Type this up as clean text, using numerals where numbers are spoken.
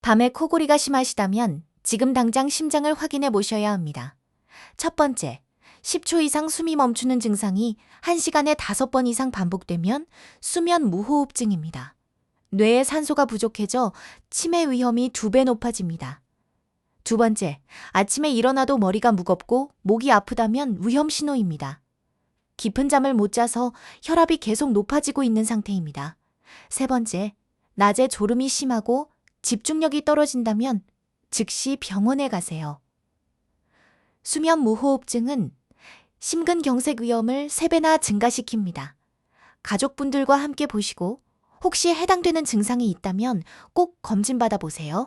밤에 코골이가 심하시다면 지금 당장 심장을 확인해 보셔야 합니다. 첫 번째, 10초 이상 숨이 멈추는 증상이 1시간에 5번 이상 반복되면 수면 무호흡증입니다. 뇌에 산소가 부족해져 치매 위험이 2배 높아집니다. 두 번째, 아침에 일어나도 머리가 무겁고 목이 아프다면 위험 신호입니다. 깊은 잠을 못 자서 혈압이 계속 높아지고 있는 상태입니다. 세 번째, 낮에 졸음이 심하고 집중력이 떨어진다면 즉시 병원에 가세요. 수면 무호흡증은 심근경색 위험을 3배나 증가시킵니다. 가족분들과 함께 보시고 혹시 해당되는 증상이 있다면 꼭 검진받아 보세요.